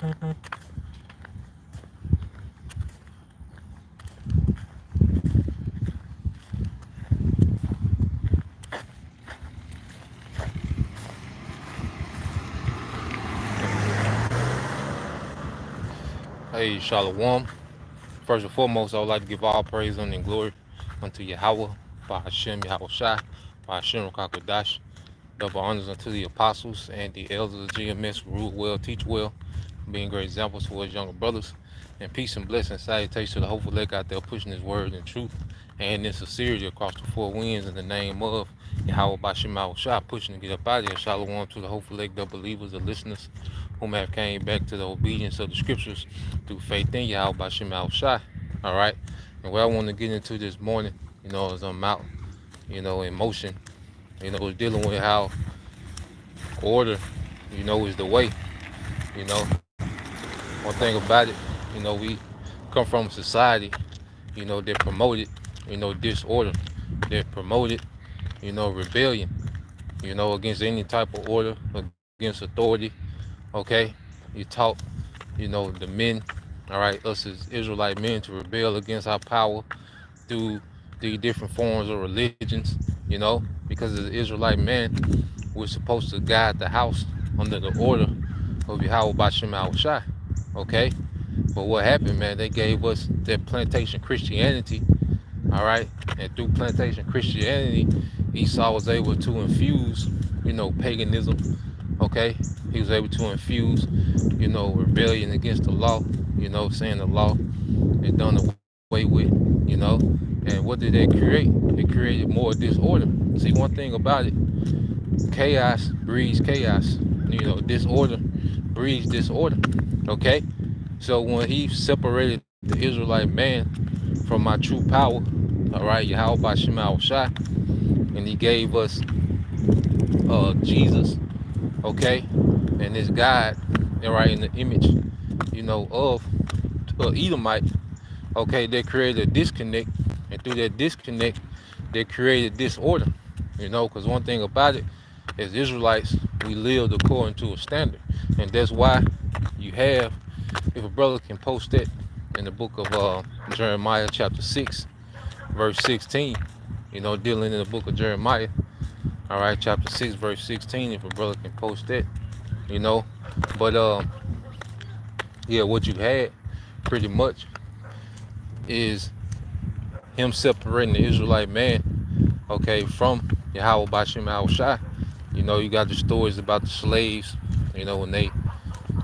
Hey, Shalom. First and foremost, I would like to give all praise and glory unto Yahweh, by Hashem Yahweh Shai, by Hashem Rakakodash. Double honors unto the apostles and the elders of GMS who rule well, teach well, being great examples for his younger brothers. And peace and blessing, salutations to the hopeful leg out there pushing his word in truth and in sincerity across the four winds in the name of Yahweh Bashim Yahweh Shai, pushing to get up out of here. Shalom to the hopeful leg, the believers, the listeners, whom have came back to the obedience of the scriptures through faith in Yahweh Bashim Yahweh Shai. All right. And what I want to get into this morning, as I'm out, in motion, is dealing with how order, is the way. You know, one thing about it, we come from a society, that promoted, disorder, that promoted, rebellion, against any type of order, against authority. Okay, you taught, the men, all right, us as Israelite men to rebel against our power through the different forms of religions, because as an Israelite man, we're supposed to guide the house under the order of Yahweh Bashim Shai. Okay? But what happened, man, they gave us that plantation Christianity, all right? And through plantation Christianity, Esau was able to infuse, paganism, okay? He was able to infuse, rebellion against the law, saying the law is done away with, And what did they create? It created more disorder. See, one thing about it, chaos breeds chaos. Disorder breeds disorder. Okay? So when he separated the Israelite man from my true power, all right, Yahweh Bashim Yahweh Shai, and he gave us Jesus, okay, and this God, all right, in the image, of Edomite, okay, they created a disconnect, and through that disconnect, they created disorder, because one thing about it, as Israelites, we lived according to a standard, and that's why you have, if a brother can post that in the book of Jeremiah chapter 6, verse 16, dealing in the book of Jeremiah, all right, chapter 6, verse 16, if a brother can post that, but yeah, what you had pretty much is him separating the Israelite man, okay, from Yahweh Bashim Yahweh Shai. You got the stories about the slaves, when they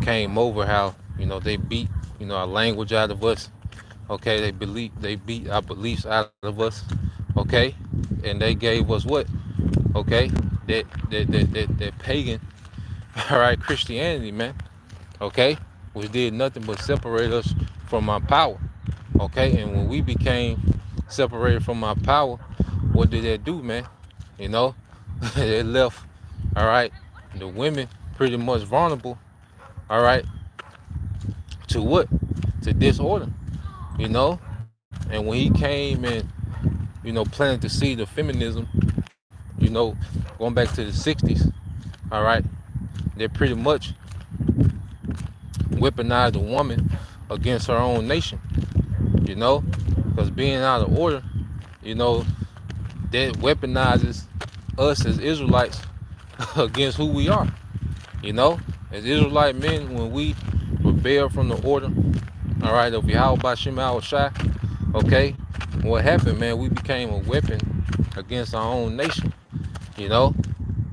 came over, how, they beat, our language out of us, okay, they beat our beliefs out of us, okay, and they gave us what, okay, that pagan, all right, Christianity, man, okay, which did nothing but separate us from our power, okay, and when we became separated from our power, what did that do, man? It left, all right, the women pretty much vulnerable, all right, to what? To disorder, and when he came and, planted the seed of feminism, going back to the 60s, all right, they pretty much weaponized the woman against her own nation, because being out of order, that weaponizes us as Israelites against who we are, as Israelite men, when we rebel from the order, all right, of Yahweh Bashim Yahweh Shai, okay, what happened, man, we became a weapon against our own nation,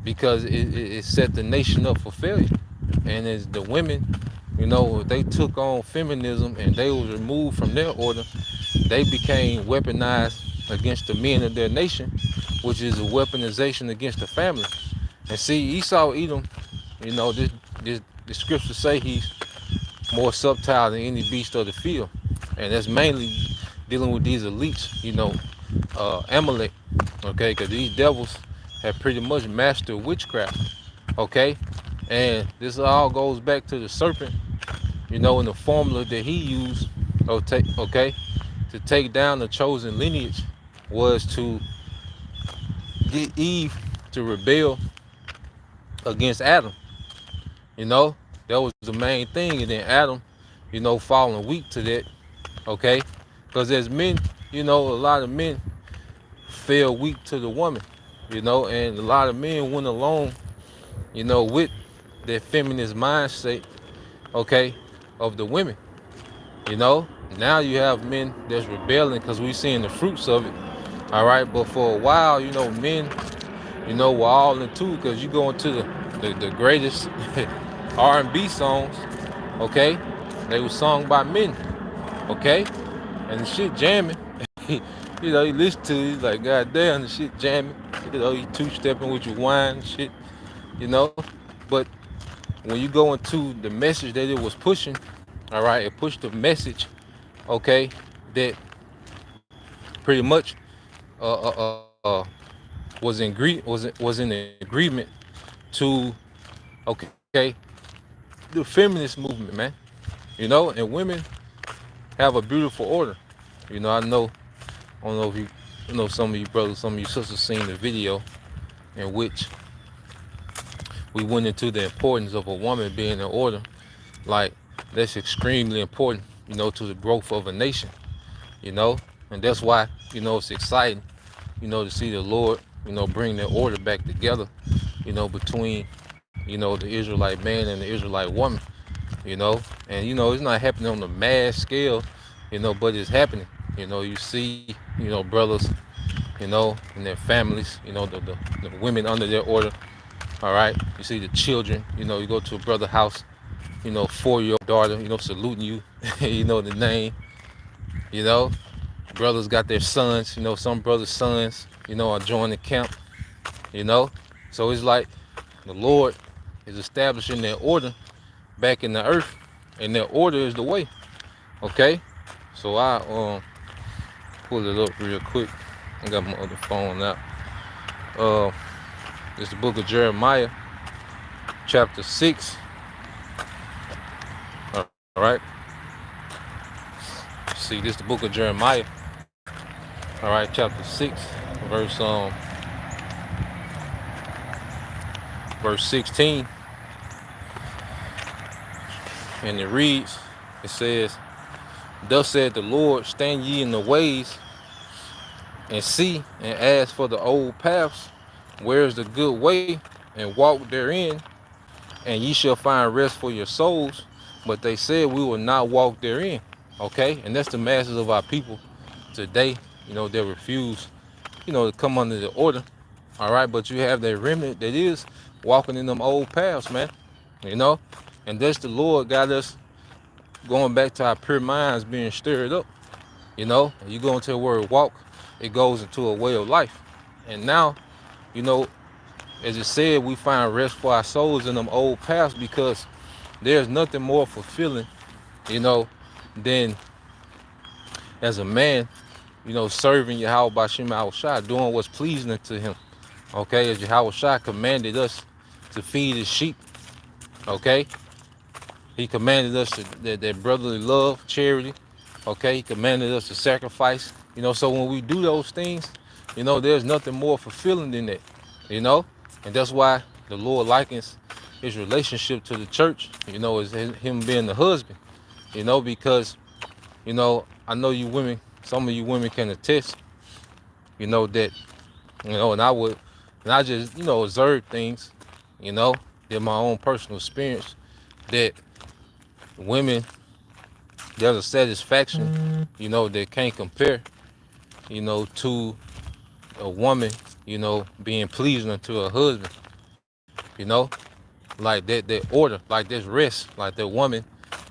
because it set the nation up for failure. And as the women, they took on feminism and they was removed from their order, they became weaponized against the men of their nation, which is a weaponization against the family. And see, Esau Edom, the scriptures say he's more subtle than any beast of the field. And that's mainly dealing with these elites, Amalek, okay, because these devils have pretty much mastered witchcraft, okay? And this all goes back to the serpent, in the formula that he used, okay, to take down the chosen lineage was to get Eve to rebel against Adam, That was the main thing. And then Adam, falling weak to that, okay? Because as men, a lot of men fell weak to the woman, and a lot of men went along, with that feminist mindset, okay, of the women, you know. Now you have men that's rebelling because we seeing the fruits of it, all right? But for a while, men, were all into it because you go into the greatest R&B songs, okay? They were sung by men, okay? And the shit jamming. You listen to it, like, God damn, the shit jamming. You two-stepping with your wine and shit, you know? But when you go into the message that it was pushing, all right, it pushed the message, okay, that pretty much was in agreement to, okay, the feminist movement, man. And women have a beautiful order. I don't know if some of you brothers, some of you sisters seen the video in which we went into the importance of a woman being in order. Like, that's extremely important, to the growth of a nation, you know. And that's why, it's exciting, to see the Lord, bring the order back together, between, the Israelite man and the Israelite woman, you know. And, it's not happening on a mass scale, but it's happening. You see, brothers, and their families, the women under their order, all right. You see the children, you go to a brother house, 4-year-old daughter, saluting you, the name, you know. Brothers got their sons, some brothers' sons, are joining camp, you know. So it's like the Lord is establishing their order back in the earth, and their order is the way, okay. So I pull it up real quick. I got my other phone out. It's the book of Jeremiah, chapter 6. All right. See, this is the book of Jeremiah. All right, chapter 6, verse 16. And it reads, it says, "Thus said the Lord, stand ye in the ways and see and ask for the old paths, where is the good way, and walk therein, and ye shall find rest for your souls. But they said we will not walk therein." Okay, and that's the masses of our people today, they refuse, to come under the order. All right, but you have that remnant that is walking in them old paths, man. And that's the Lord got us going back to our pure minds being stirred up. And you go into the word walk, it goes into a way of life. And now, as it said, we find rest for our souls in them old paths, because there's nothing more fulfilling, than as a man, serving Yahweh Bashim Shai, doing what's pleasing to him. Okay, as Yahweh Shai commanded us to feed his sheep. Okay, he commanded us that brotherly love, charity. Okay, he commanded us to sacrifice. So when we do those things, there's nothing more fulfilling than that. And that's why the Lord likens his relationship to the church, as him being the husband. Because, I know you women, some of you women can attest, that, and I just, observe things, in my own personal experience, that women, there's a satisfaction, that can't compare, to a woman, being pleasing unto her husband, like that order, like this rest, like that woman,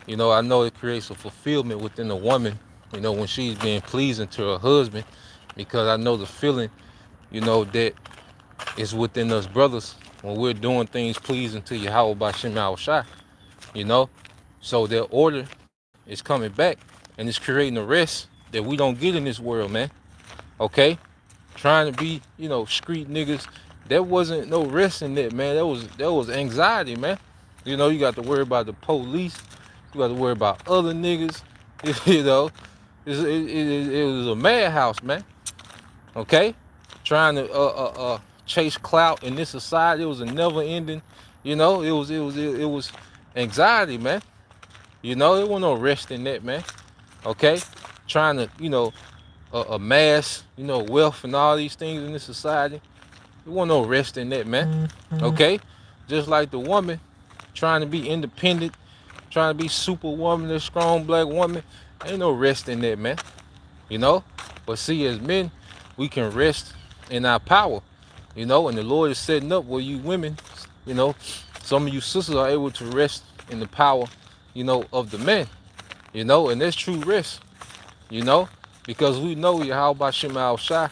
I know it creates a fulfillment within a woman, when she's being pleasing to her husband, because I know the feeling, that is within us brothers when we're doing things pleasing to Yahweh Bashim Shai, So that order is coming back, and it's creating a rest that we don't get in this world, man. Okay? Trying to be, street niggas, there wasn't no rest in that, man. That was anxiety, man. You got to worry about the police. You got to worry about other niggas. It was a madhouse, man. Okay? Trying to chase clout in this society. It was a never ending, it was anxiety, man. You know, there wasn't no rest in that, man. Okay, trying to, amass, wealth and all these things in this society. There wasn't no rest in that, man. Okay, just like the woman trying to be independent, trying to be superwoman, a strong black woman. Ain't no rest in that, man. You know, but see, as men, we can rest in our power. And the Lord is setting up where you women, you know, some of you sisters are able to rest in the power, of the men. And that's true rest. You know, because we know Yahweh Shema Shai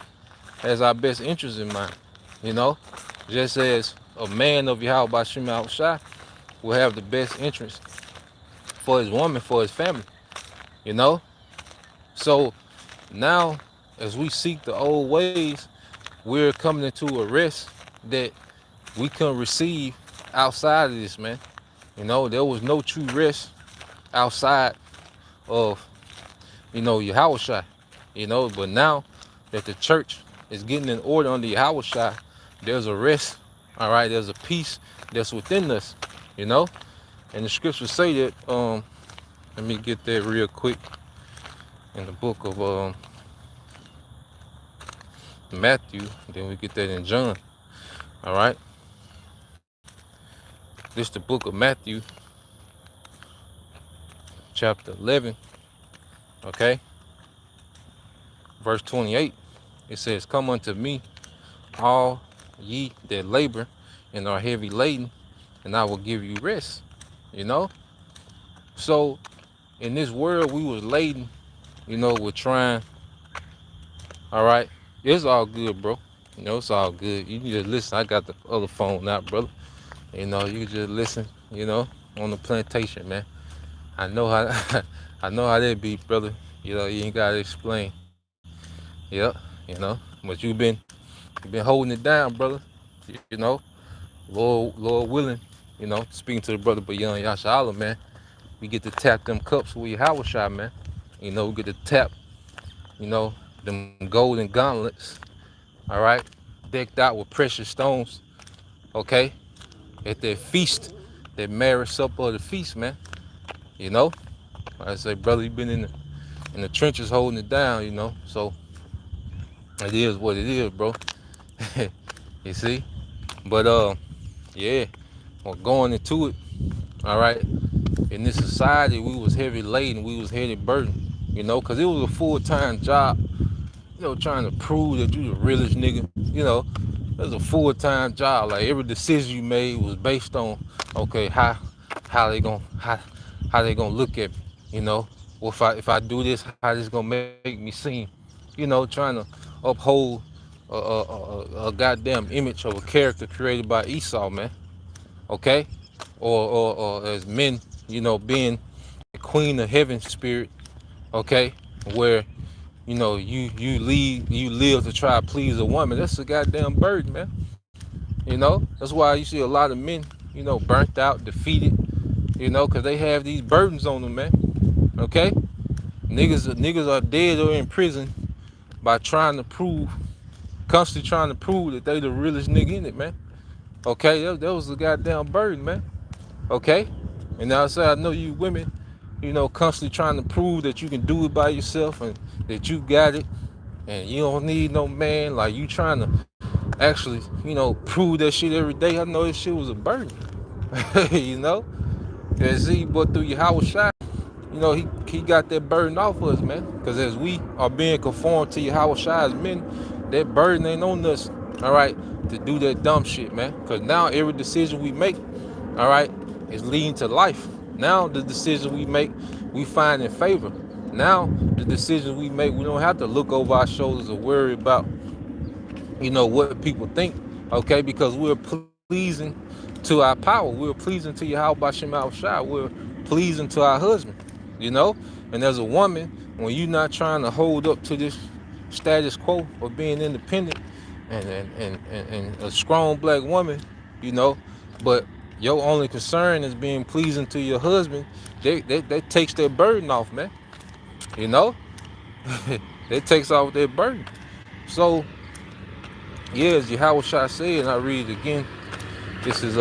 has our best interest in mind. You know, just as a man of Yahweh Shema Shai will have the best interest for his woman, for his family. You know, so now as we seek the old ways, we're coming into a rest that we couldn't receive outside of this, man. There was no true rest outside of, Yahweh Shai. But now that the church is getting in order under Yahweh Shai, there's a rest, all right, there's a peace that's within us, And the scriptures say that, let me get that real quick in the book of Matthew, then we get that in John, all right? This is the book of Matthew, chapter 11, okay? Verse 28, it says, "Come unto me, all ye that labor and are heavy laden, and I will give you rest." So in this world we was laden, with trying, all right? It's all good, bro. It's all good. You can just listen. I got the other phone out, brother. You can just listen, on the plantation, man. I know how I know how that be, brother. You ain't gotta explain. Yep, but you've been holding it down, brother. Lord willing, speaking to the brother Bayan Yashala, man. We get to tap them cups with Yahweh Shai, man. We get to tap, them golden gauntlets, all right, decked out with precious stones, okay, at their feast, that marriage supper of the feast, man. I say, brother, you've been in the trenches holding it down, so it is what it is, bro. You see? But yeah, well, going into it, all right, in this society, we was heavy laden, we was heavy burdened, because it was a full-time job, trying to prove that you the realest nigga, it was a full-time job. Like, every decision you made was based on, okay, how they gonna look at me, Well, if I do this, how this gonna make me seem, trying to uphold a goddamn image of a character created by Esau, man. Okay, or as men, being the queen of heaven spirit. Okay, where you live to try to please a woman. That's a goddamn burden, man. That's why you see a lot of men, burnt out, defeated, because they have these burdens on them, man. Okay, niggas are dead or in prison by constantly trying to prove that they the realest nigga in it, man. Okay, that was a goddamn burden, man. Okay, and now I know you women, constantly trying to prove that you can do it by yourself and that you got it, and you don't need no man. Like, you trying to actually, prove that shit every day. I know this shit was a burden, And see, but through Yahweh Shai, he got that burden off us, man. Because as we are being conformed to Yahweh Shai as men, that burden ain't on us, all right, to do that dumb shit, man. Because now every decision we make, all right, is leading to life. Now the decisions we make, we find in favor. Now the decisions we make, we don't have to look over our shoulders or worry about, what people think, okay? Because we're pleasing to our power. We're pleasing to Yahweh Shema Shai. We're pleasing to our husband, And as a woman, when you're not trying to hold up to this status quo of being independent and a strong black woman, but your only concern is being pleasing to your husband, that takes their burden off, man. That takes off their burden. So, yeah, as Yahweh Shai said, and I read it again, this is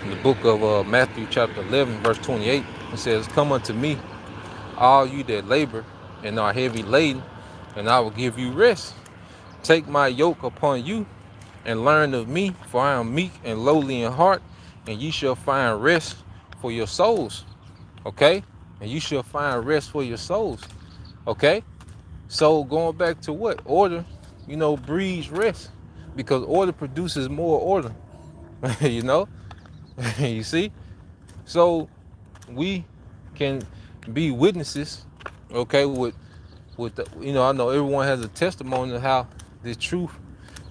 in the book of Matthew chapter 11, verse 28, it says, "Come unto me, all you that labor and are heavy laden, and I will give you rest. Take my yoke upon you and learn of me, for I am meek and lowly in heart, and ye shall find rest for your souls." Okay? And you shall find rest for your souls. Okay? So going back to what? Order, breeds rest. Because order produces more order. you know? You see? So we can be witnesses, okay, with the, I know everyone has a testimony of how the truth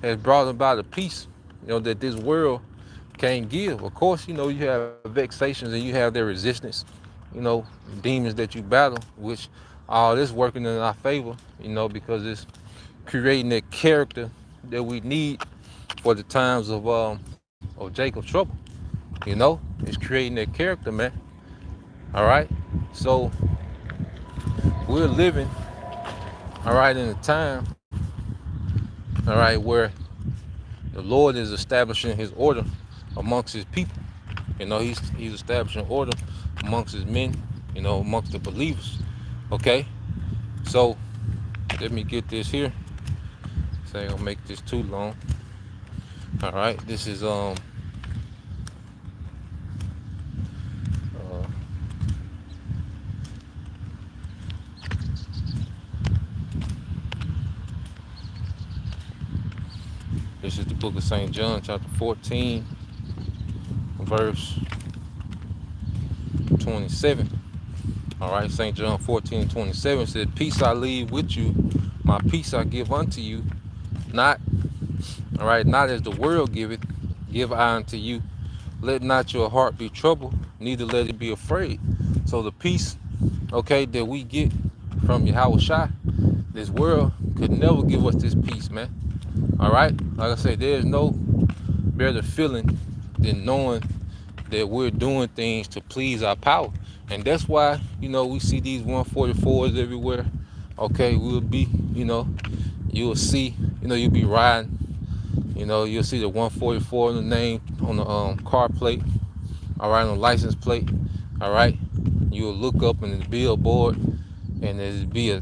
has brought about a peace, that this world can't give. Of course, you have vexations and you have their resistance, you know, demons that you battle, which all this working in our favor, because it's creating that character that we need for the times of Jacob's trouble. It's creating that character, man. All right. So we're living, all right, in a time, all right, where the Lord is establishing his order amongst his people. He's establishing order amongst his men, amongst the believers. Okay? So let me get this here. So I ain't gonna make this too long. All right, this is this is the book of St. John, chapter 14, verse 27. All right, St. John 14:27 said, "Peace I leave with you, my peace I give unto you. Not, all right, not as the world giveth, give I unto you. Let not your heart be troubled, neither let it be afraid." So the peace, okay, that we get from Yahweh Shai, this world could never give us this peace, man. All right, like I said, there's no better feeling than knowing that we're doing things to please our power. And that's why, we see these 144s everywhere. Okay, we'll be, you'll see, you'll be riding, you'll see the 144 on the name on the car plate, all right, on the license plate, all right. You'll look up in the billboard and there'll be a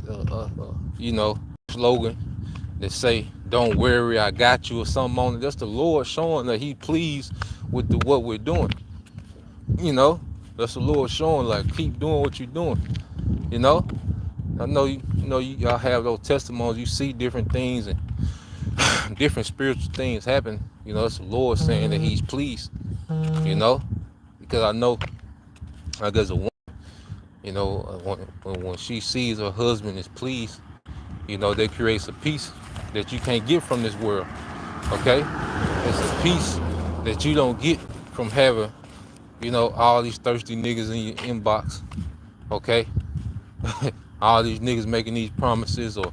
slogan that say, "Don't worry, I got you," or something on it. That's the Lord showing that he pleased with what we're doing. That's the Lord showing, like, keep doing what you're doing. I know y'all have those testimonies. You see different things and different spiritual things happen. It's the Lord saying that he's pleased. Because I know, like, as a woman, when she sees her husband is pleased, that creates a peace that you can't get from this world. Okay? It's a peace that you don't get from having, all these thirsty niggas in your inbox. Okay? All these niggas making these promises, or,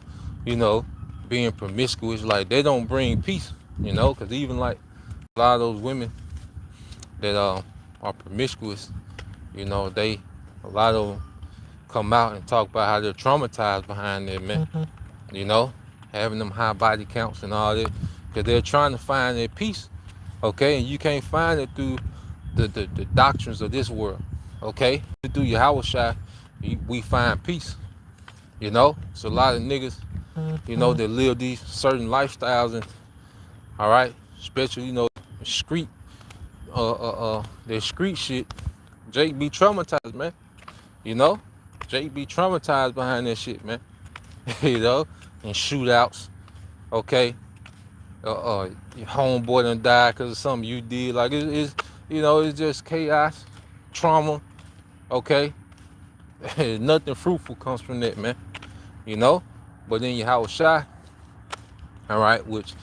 being promiscuous. Like, they don't bring peace, because even like a lot of those women that are promiscuous, a lot of them come out and talk about how they're traumatized behind that, man. Having them high body counts and all that, because they're trying to find their peace. Okay? And you can't find it through the doctrines of this world. Okay? Through Yahweh Shai, we find peace. It's a lot of niggas, that live these certain lifestyles, and all right, especially, street, their street shit. Jake be traumatized, man. Jake be traumatized behind that shit, man. And shootouts. Okay, your homeboy done died because of something you did. Like, it's just chaos, trauma. Okay, nothing fruitful comes from that, man. But then Yahweh Shai, all right, which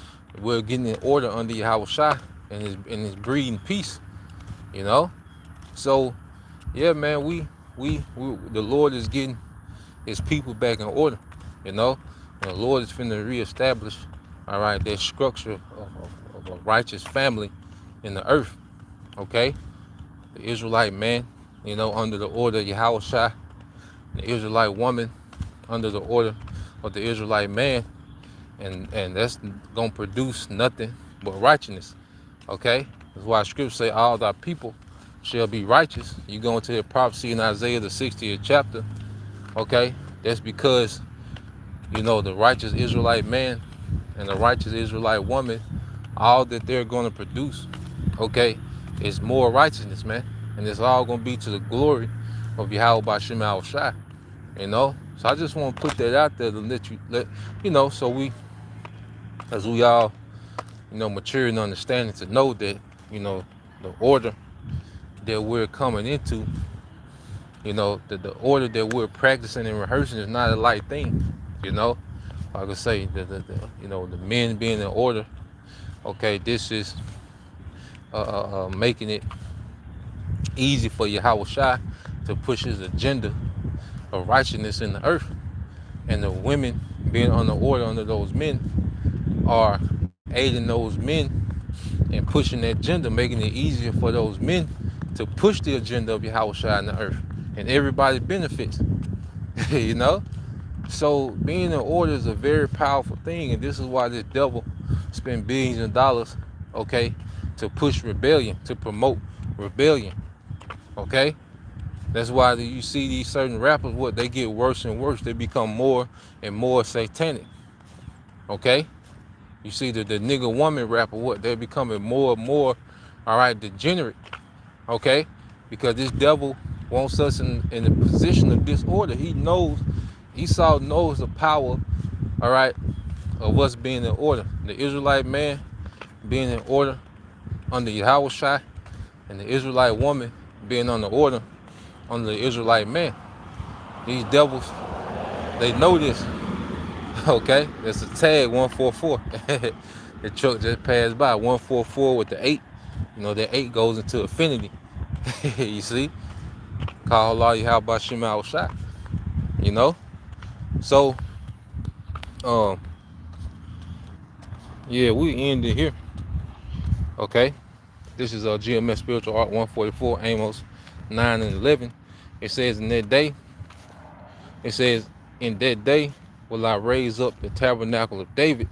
we're getting in order under Yahweh Shai and his breeding peace. So yeah, man, we the Lord is getting his people back in order. And the Lord is finna reestablish, all right, that structure of a righteous family in the earth. Okay, the Israelite man, under the order of Yahweh Shai, the Israelite woman under the order of the Israelite man, and that's gonna produce nothing but righteousness. Okay, that's why Scripture say all thy people shall be righteous. You go into the prophecy in Isaiah the 60th chapter. Okay, that's because the righteous Israelite man and the righteous Israelite woman, all that they're going to produce, okay, is more righteousness, man, and it's all going to be to the glory of Yahweh Bashim Al Shai. So I just want to put that out there to so as we all mature and understanding, to know that the order that we're coming into, the order that we're practicing and rehearsing is not a light thing. Like I say, the men being in order. Okay, this is making it easy for Yahweh Shai to push his agenda of righteousness in the earth, and the women being on the order under those men are aiding those men and pushing that agenda, making it easier for those men to push the agenda of Yahweh Shai in the earth, and everybody benefits. So being in order is a very powerful thing, and this is why this devil spend billions of dollars, okay, to push rebellion, to promote rebellion. Okay, that's why you see these certain rappers, what they get worse and worse. They become more and more satanic. Okay, you see the nigga woman rapper, what they're becoming more and more, all right, degenerate. Okay, because this devil wants us in a position of disorder. He knows the power, all right, of us being in order. The Israelite man being in order under Yahweh Shai, and the Israelite woman being on the order under the Israelite man. These devils, they know this. Okay, it's a tag 144. The truck just passed by 144 with the 8. That 8 goes into infinity. You see, call Allah Yahweh Shema Al Shai. So yeah, we end it here. Okay, this is GMS Spiritual Art 144, Amos 9 and 11. It says in that day will I raise up the tabernacle of David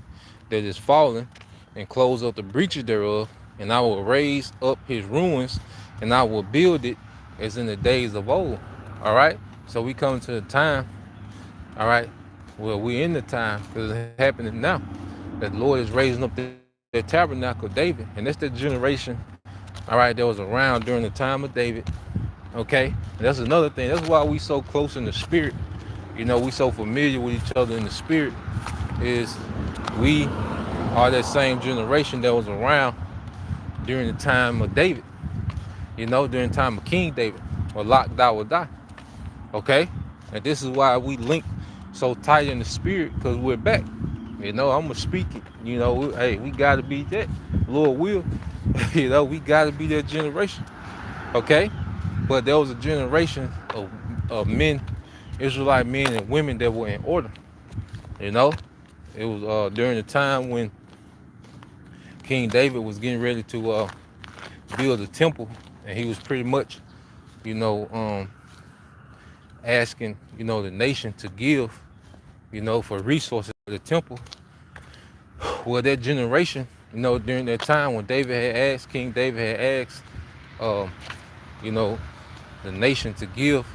that is fallen, and close up the breaches thereof, and I will raise up his ruins, and I will build it as in the days of old. All right, so we come to the time, all right, well, we're in the time, because it's happening now, that the Lord is raising up the tabernacle of David, and that's the generation, all right, that was around during the time of David. Okay, and that's another thing. That's why we so close in the spirit. We so familiar with each other in the spirit, is we are that same generation that was around during the time of David, during the time of King David, or Lock Die will die. Okay, and this is why we link so tight in the spirit, because we're back. I'm gonna speak it. Hey, we gotta be that. Lord will. We gotta be that generation. Okay, but there was a generation of men, Israelite men and women, that were in order. It was during the time when King David was getting ready to build a temple, and he was pretty much, asking, the nation to give, for resources for the temple. Well, that generation, during that time when King David had asked, the nation to give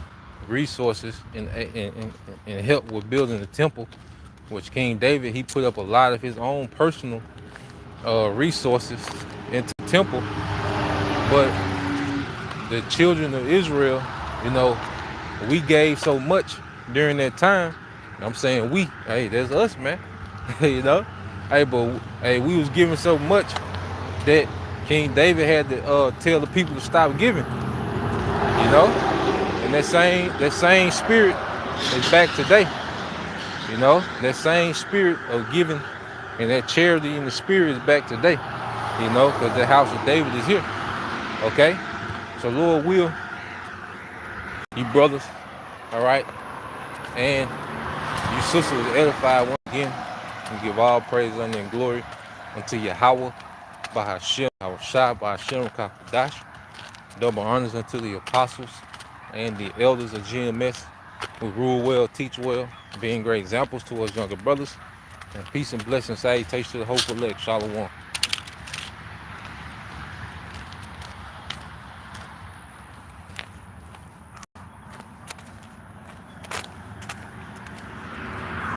resources and help with building the temple, which King David, he put up a lot of his own personal resources into the temple. But the children of Israel, we gave so much during that time. I'm saying we, hey, that's us, man. Hey, but we was giving so much that King David had to tell the people to stop giving. And that same spirit is back today. That same spirit of giving and that charity in the spirit is back today. Because the house of David is here. Okay? So Lord will, you brothers, all right, and you sisters edified once again, and give all praise, honor, and glory unto Yahweh, Bahashem, our Shah, Bahashem, Kakadash. Double honors unto the apostles and the elders of GMS, who rule well, teach well, being great examples to us younger brothers. And peace and blessings, salutations to the hopeful elect. Shalom.